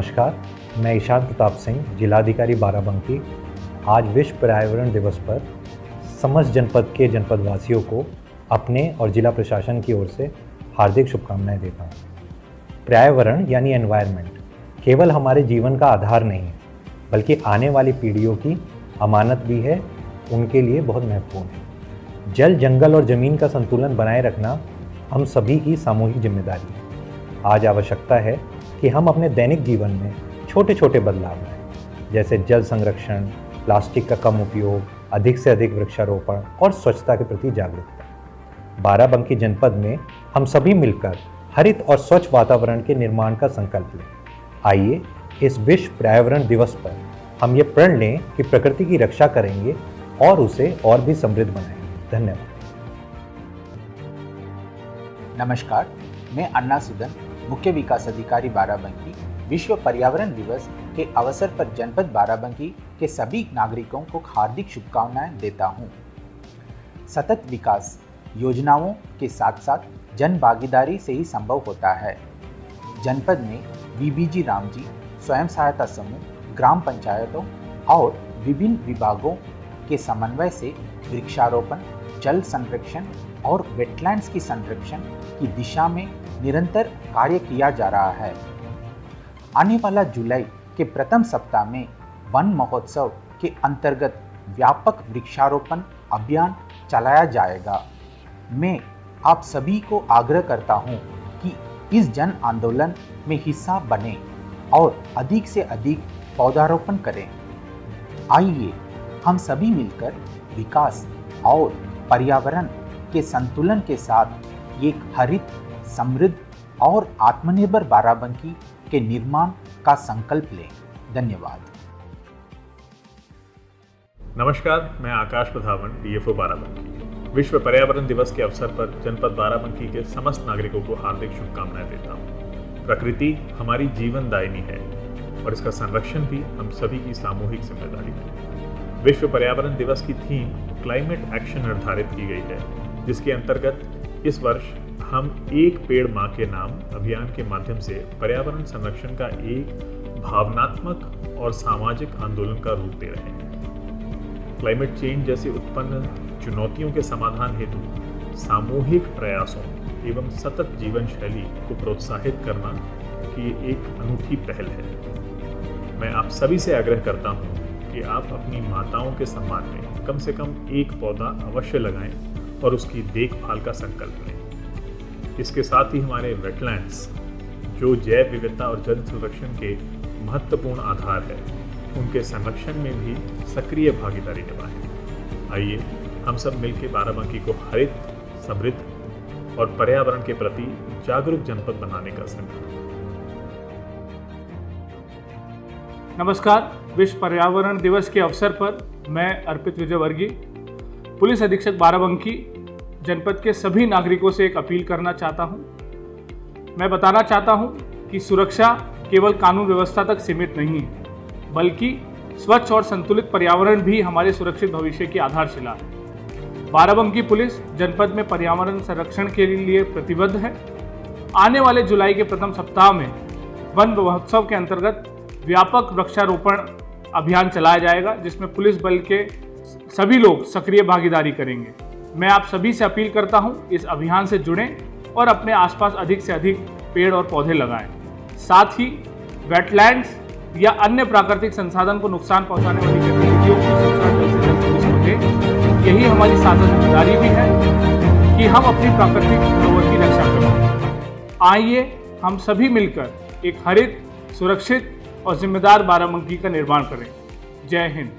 नमस्कार, मैं ईशान प्रताप सिंह, जिलाधिकारी बाराबंकी। आज विश्व पर्यावरण दिवस पर समस्त जनपद के जनपदवासियों को अपने और जिला प्रशासन की ओर से हार्दिक शुभकामनाएं देता हूँ। पर्यावरण यानी एनवायरनमेंट केवल हमारे जीवन का आधार नहीं है, बल्कि आने वाली पीढ़ियों की अमानत भी है, उनके लिए बहुत महत्वपूर्ण है। जल, जंगल और ज़मीन का संतुलन बनाए रखना हम सभी की सामूहिक जिम्मेदारी है। आज आवश्यकता है कि हम अपने दैनिक जीवन में छोटे छोटे बदलाव लाएं, जैसे जल संरक्षण, प्लास्टिक का कम उपयोग, अधिक से अधिक वृक्षारोपण और स्वच्छता के प्रति जागरूकता। बाराबंकी जनपद में हम सभी मिलकर हरित और स्वच्छ वातावरण के निर्माण का संकल्प लें। आइए इस विश्व पर्यावरण दिवस पर हम ये प्रण लें कि प्रकृति की रक्षा करेंगे और उसे और भी समृद्ध बनाएंगे। धन्यवाद। नमस्कार, मैं अन्ना सुदन, मुख्य विकास अधिकारी बाराबंकी। विश्व पर्यावरण दिवस के अवसर पर जनपद बाराबंकी के सभी नागरिकों को हार्दिक शुभकामनाएं देता हूं। सतत विकास योजनाओं के साथ साथ जन भागीदारी से ही संभव होता है। जनपद में वीबीजी रामजी, स्वयं सहायता समूह, ग्राम पंचायतों और विभिन्न विभागों के समन्वय से वृक्षारोपण, जल संरक्षण और वेटलैंड्स की संरक्षण की दिशा में निरंतर कार्य किया जा रहा है। आने वाला जुलाई के प्रथम सप्ताह में वन महोत्सव के अंतर्गत व्यापक वृक्षारोपण अभियान चलाया जाएगा। मैं आप सभी को आग्रह करता हूं कि इस जन आंदोलन में हिस्सा बने और अधिक से अधिक पौधारोपण करें। आइए हम सभी मिलकर विकास और पर्यावरण के संतुलन के साथ एक हरित, समृद्ध और आत्मनिर्भर बाराबंकी के निर्माण का संकल्प लें। धन्यवाद। नमस्कार, मैं आकाश प्रधावन, डीएफओ बाराबंकी। विश्व पर्यावरण दिवस के अवसर पर जनपद बाराबंकी के समस्त नागरिकों को हार्दिक शुभकामनाएं देता हूँ। प्रकृति हमारी जीवनदायिनी है और इसका संरक्षण भी हम सभी की सामूहिक जिम्मेदारी है। विश्व पर्यावरण दिवस की थीम क्लाइमेट एक्शन निर्धारित की गई है, जिसके अंतर्गत इस वर्ष हम एक पेड़ माँ के नाम अभियान के माध्यम से पर्यावरण संरक्षण का एक भावनात्मक और सामाजिक आंदोलन का रूप दे रहे हैं। क्लाइमेट चेंज जैसे उत्पन्न चुनौतियों के समाधान हेतु सामूहिक प्रयासों एवं सतत जीवन शैली को प्रोत्साहित करना की एक अनूठी पहल है। मैं आप सभी से आग्रह करता हूँ कि आप अपनी माताओं के सम्मान में कम से कम एक पौधा अवश्य लगाएं और उसकी देखभाल का संकल्प लें। इसके साथ ही हमारे वेटलैंड्स, जो जैव विविधता और जल संरक्षण के महत्वपूर्ण आधार है, उनके संरक्षण में भी सक्रिय भागीदारी निभाएं। आइए हम सब मिलकर बाराबंकी को हरित, समृद्ध और पर्यावरण के प्रति जागरूक जनपद बनाने का संकल्प। नमस्कार, विश्व पर्यावरण दिवस के अवसर पर मैं अर्पित विजयवर्गीय, पुलिस अधीक्षक बाराबंकी, जनपद के सभी नागरिकों से एक अपील करना चाहता हूं। मैं बताना चाहता हूं कि सुरक्षा केवल कानून व्यवस्था तक सीमित नहीं है, बल्कि स्वच्छ और संतुलित पर्यावरण भी हमारे सुरक्षित भविष्य की आधारशिला है। बाराबंकी पुलिस जनपद में पर्यावरण संरक्षण के लिए प्रतिबद्ध है। आने वाले जुलाई के प्रथम सप्ताह में वन महोत्सव के अंतर्गत व्यापक वृक्षारोपण अभियान चलाया जाएगा, जिसमें पुलिस बल के सभी लोग सक्रिय भागीदारी करेंगे। मैं आप सभी से अपील करता हूं, इस अभियान से जुड़ें और अपने आसपास अधिक से अधिक पेड़ और पौधे लगाएं। साथ ही वेटलैंड्स या अन्य प्राकृतिक संसाधन को नुकसान पहुंचाने वाली गतिविधियों की सूचना जल्द से जल्द पुलिस को दें। यही हमारी साझा जिम्मेदारी भी है कि हम अपनी प्राकृतिक धरोहर की रक्षा करें। आइए हम सभी मिलकर एक हरित, सुरक्षित और जिम्मेदार बाराबंकी का निर्माण करें। जय हिंद।